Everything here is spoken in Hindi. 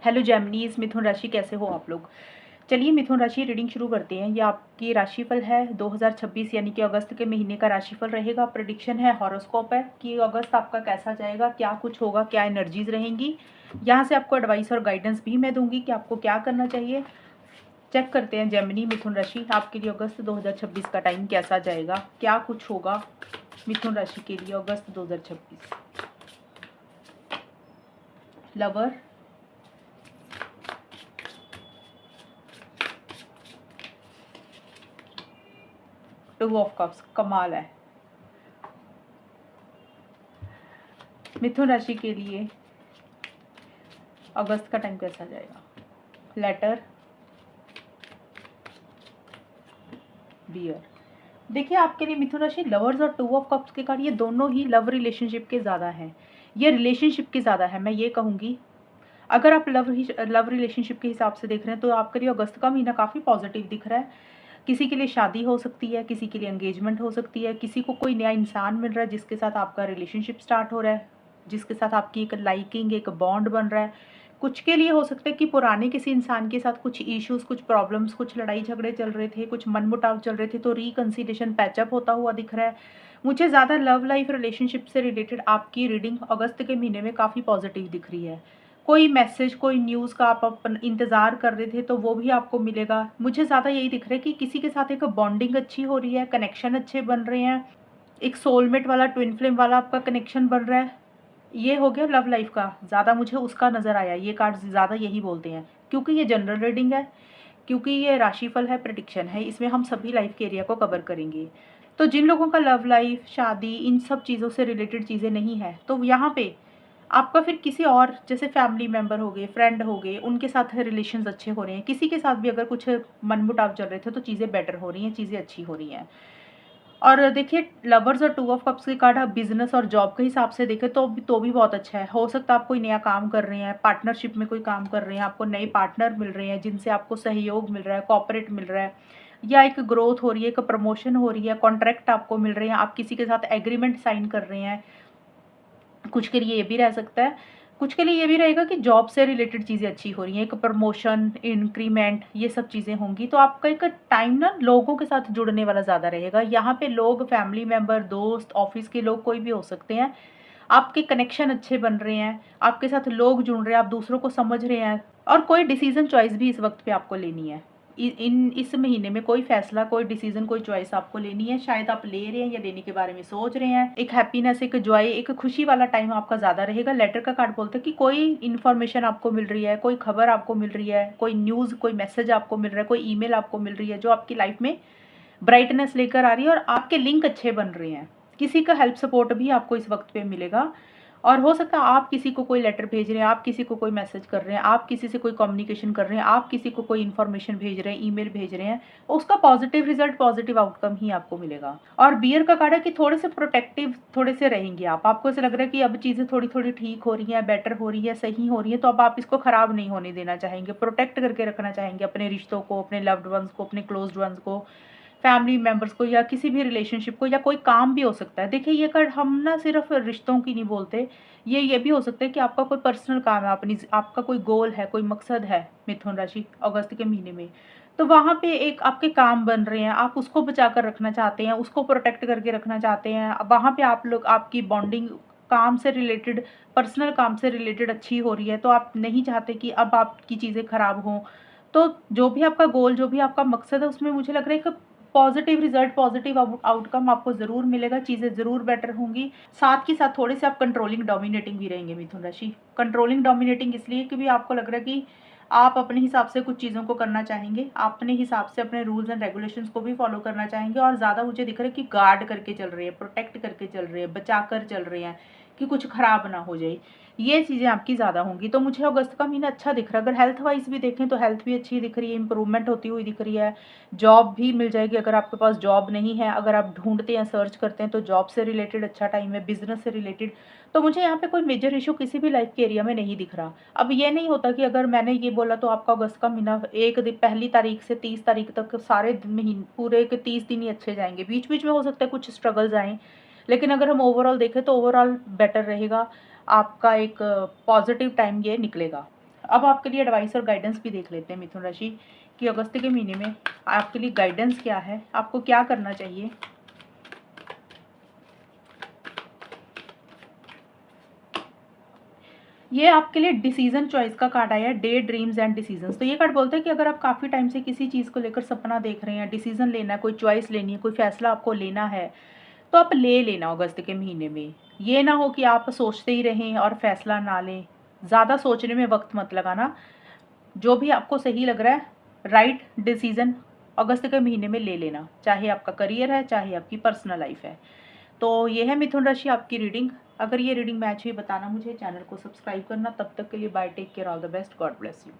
हेलो जेमिनीज, मिथुन राशि कैसे हो आप लोग। चलिए मिथुन राशि रीडिंग शुरू करते हैं। ये आपकी राशिफल है 2026 यानी कि अगस्त के महीने का राशिफल रहेगा। प्रेडिक्शन है, हॉरोस्कोप है कि अगस्त आपका कैसा जाएगा, क्या कुछ होगा, क्या एनर्जीज रहेंगी। यहाँ से आपको एडवाइस और गाइडेंस भी मैं दूंगी कि आपको क्या करना चाहिए। चेक करते हैं जेमिनी मिथुन राशि आपके लिए अगस्त 2026 का टाइम कैसा जाएगा, क्या कुछ होगा मिथुन राशि के लिए अगस्त 2026। लवर, टू ऑफ कप्स, कमाल है। मिथुन राशि के लिए अगस्त का टाइम कैसा जाएगा। Letter, beer. देखिए आपके लिए मिथुन राशि लवर्स और टू ऑफ कप्स के कार्ड ये दोनों ही लव रिलेशनशिप के ज़्यादा हैं। ये रिलेशनशिप के ज़्यादा है, मैं ये कहूँगी। अगर आप लव रिलेशनशिप के हिसाब से देख रहे हैं तो आपके लिए अगस्त का महीना काफ़ी पॉजिटिव दिख रहा है। किसी के लिए शादी हो सकती है, किसी के लिए एंगेजमेंट हो सकती है, किसी को कोई नया इंसान मिल रहा है जिसके साथ आपका रिलेशनशिप स्टार्ट हो रहा है, जिसके साथ आपकी एक लाइकिंग, एक बॉन्ड बन रहा है। कुछ के लिए हो सकता है कि पुराने किसी इंसान के साथ कुछ इश्यूज, कुछ प्रॉब्लम्स, कुछ लड़ाई झगड़े चल रहे थे, कुछ मनमुटाव चल रहे थे, तो रिकंसिलिएशन, पैचअप होता हुआ दिख रहा है। मुझे ज़्यादा लव लाइफ रिलेशनशिप से रिलेटेड आपकी रीडिंग अगस्त के महीने में काफ़ी पॉजिटिव दिख रही है। कोई मैसेज, कोई न्यूज़ का आप अपन इंतज़ार कर रहे थे तो वो भी आपको मिलेगा। मुझे ज़्यादा यही दिख रहा है कि किसी के साथ एक बॉन्डिंग अच्छी हो रही है, कनेक्शन अच्छे बन रहे हैं, एक सोलमेट वाला, ट्विन फ्लेम वाला आपका कनेक्शन बन रहा है। ये हो गया लव लाइफ का, ज़्यादा मुझे उसका नज़र आया। ये कार्ड ज़्यादा यही बोलते हैं क्योंकि ये जनरल रीडिंग है, क्योंकि ये राशिफल है, प्रेडिक्शन है, इसमें हम सभी लाइफ के एरिया को कवर करेंगे। तो जिन लोगों का लव लाइफ, शादी, इन सब चीज़ों से रिलेटेड चीज़ें नहीं है तो यहाँ पे आपका फिर किसी और जैसे फैमिली मेंबर हो गए, फ्रेंड हो गए, उनके साथ रिलेशंस अच्छे हो रहे हैं। किसी के साथ भी अगर कुछ मनमुटाव चल रहे थे तो चीज़ें बेटर हो रही हैं, चीज़ें अच्छी हो रही हैं। और देखिए लवर्स और टू ऑफ कप्स की कार्ड आप बिजनेस और जॉब के हिसाब से देखें तो भी बहुत अच्छा है। हो सकता है आप कोई नया काम कर रहे हैं, पार्टनरशिप में कोई काम कर रहे हैं, आपको नए पार्टनर मिल रहे हैं जिनसे आपको सहयोग मिल रहा है, कॉपरेट मिल रहा है, या एक ग्रोथ हो रही है, एक प्रमोशन हो रही है, कॉन्ट्रैक्ट आपको मिल रहे हैं, आप किसी के साथ एग्रीमेंट साइन कर रहे हैं। कुछ के लिए ये भी रह सकता है, कुछ के लिए ये भी रहेगा कि जॉब से रिलेटेड चीज़ें अच्छी हो रही हैं, एक प्रमोशन, इंक्रीमेंट, ये सब चीज़ें होंगी। तो आपका एक टाइम ना लोगों के साथ जुड़ने वाला ज़्यादा रहेगा। यहाँ पे लोग फैमिली मेंबर, दोस्त, ऑफिस के लोग कोई भी हो सकते हैं। आपके कनेक्शन अच्छे बन रहे हैं, आपके साथ लोग जुड़ रहे हैं, आप दूसरों को समझ रहे हैं, और कोई डिसीजन चॉइस भी इस वक्त पे आपको लेनी है। इस महीने में कोई फैसला, कोई डिसीजन, कोई चॉइस आपको लेनी है। शायद आप ले रहे हैं या लेने के बारे में सोच रहे हैं। एक हैप्पीनेस, एक जॉय, एक खुशी वाला टाइम आपका ज़्यादा रहेगा। लेटर का कार्ड बोलते हैं कि कोई इन्फॉर्मेशन आपको मिल रही है, कोई खबर आपको मिल रही है, कोई न्यूज़, कोई मैसेज आपको मिल रहा है, कोई ईमेल आपको मिल रही है जो आपकी लाइफ में ब्राइटनेस लेकर आ रही है और आपके लिंक अच्छे बन रहे हैं। किसी का हेल्प सपोर्ट भी आपको इस वक्त पे मिलेगा। और हो सकता है आप किसी को कोई लेटर भेज रहे हैं, आप किसी को कोई मैसेज कर रहे हैं, आप किसी से कोई कम्युनिकेशन कर रहे हैं, आप किसी को कोई इन्फॉर्मेशन भेज रहे हैं, ईमेल भेज रहे हैं, उसका पॉजिटिव रिजल्ट, पॉजिटिव आउटकम ही आपको मिलेगा। और बियर का कार्ड है कि थोड़े से प्रोटेक्टिव थोड़े से रहेंगे आप। आपको ऐसा लग रहा है कि अब चीज़ें थोड़ी थोड़ी ठीक हो रही हैं, बेटर हो रही है, सही हो रही है, तो अब आप इसको खराब नहीं होने देना चाहेंगे, प्रोटेक्ट करके रखना चाहेंगे अपने रिश्तों को, अपने लव्ड वंस को, अपने क्लोज्ड वंस को, फैमिली मेंबर्स को, या किसी भी रिलेशनशिप को, या कोई काम भी हो सकता है। देखिए ये कार्ड हम ना सिर्फ रिश्तों की नहीं बोलते, ये भी हो सकता है कि आपका कोई पर्सनल काम है, अपनी आपका कोई गोल है, कोई मकसद है मिथुन राशि अगस्त के महीने में, तो वहाँ पे एक आपके काम बन रहे हैं, आप उसको बचा कर रखना चाहते हैं, उसको प्रोटेक्ट करके रखना चाहते हैं। वहाँ पे आप लोग, आपकी बॉन्डिंग काम से रिलेटेड, पर्सनल काम से रिलेटेड अच्छी हो रही है, तो आप नहीं चाहते कि अब आपकी चीज़ें खराब हों। तो जो भी आपका गोल, जो भी आपका मकसद है, उसमें मुझे लग रहा है कि पॉजिटिव रिजल्ट, पॉजिटिव आउटकम आपको ज़रूर मिलेगा, चीज़ें ज़रूर बेटर होंगी। साथ ही साथ थोड़े से आप कंट्रोलिंग, डोमिनेटिंग भी रहेंगे मिथुन राशि। कंट्रोलिंग, डोमिनेटिंग इसलिए कि भी आपको लग रहा है कि आप अपने हिसाब से कुछ चीज़ों को करना चाहेंगे, अपने हिसाब से अपने रूल्स एंड रेगुलेशंस को भी फॉलो करना चाहेंगे, और ज़्यादा मुझे दिख रहा है कि गार्ड करके चल रहे हैं, प्रोटेक्ट करके चल रहे हैं, बचा कर चल रहे हैं कि कुछ खराब ना हो जाए। ये चीज़ें आपकी ज़्यादा होंगी। तो मुझे अगस्त का महीना अच्छा दिख रहा है। अगर हेल्थ वाइज भी देखें तो हेल्थ भी अच्छी दिख रही है, इंप्रूवमेंट होती हुई दिख रही है। जॉब भी मिल जाएगी अगर आपके पास जॉब नहीं है, अगर आप ढूंढते हैं, सर्च करते हैं, तो जॉब से रिलेटेड अच्छा टाइम है, बिजनेस से रिलेटेड। तो मुझे यहाँ पे कोई मेजर इशू किसी भी लाइफ के एरिया में नहीं दिख रहा। अब ये नहीं होता कि अगर मैंने ये बोला तो आपका अगस्त का महीना एक दिन, पहली तारीख से 30 तारीख तक सारे महीने, पूरे के 30 दिन ही अच्छे जाएंगे। बीच बीच में हो सकता है कुछ स्ट्रगल्स आएँ, लेकिन अगर हम ओवरऑल देखें तो ओवरऑल बेटर रहेगा। आपका एक पॉजिटिव टाइम ये निकलेगा। अब आपके लिए एडवाइस और गाइडेंस भी देख लेते हैं मिथुन राशि कि अगस्त के महीने में आपके लिए गाइडेंस क्या है, आपको क्या करना चाहिए। ये आपके लिए डिसीजन चॉइस का कार्ड आया है, डे ड्रीम्स एंड डिसीजंस। तो ये कार्ड बोलते हैं कि अगर आप काफ़ी टाइम से किसी चीज़ को लेकर सपना देख रहे हैं, डिसीजन लेना है, कोई चॉइस लेनी है, कोई फैसला आपको लेना है, तो आप ले लेना अगस्त के महीने में। ये ना हो कि आप सोचते ही रहें और फैसला ना लें। ज़्यादा सोचने में वक्त मत लगाना। जो भी आपको सही लग रहा है, राइट डिसीजन अगस्त के महीने में ले लेना, चाहे आपका करियर है, चाहे आपकी पर्सनल लाइफ है। तो ये है मिथुन राशि आपकी रीडिंग। अगर ये रीडिंग मैच हुई बताना मुझे, चैनल को सब्सक्राइब करना। तब तक के लिए bye, take care, all the best, God bless you.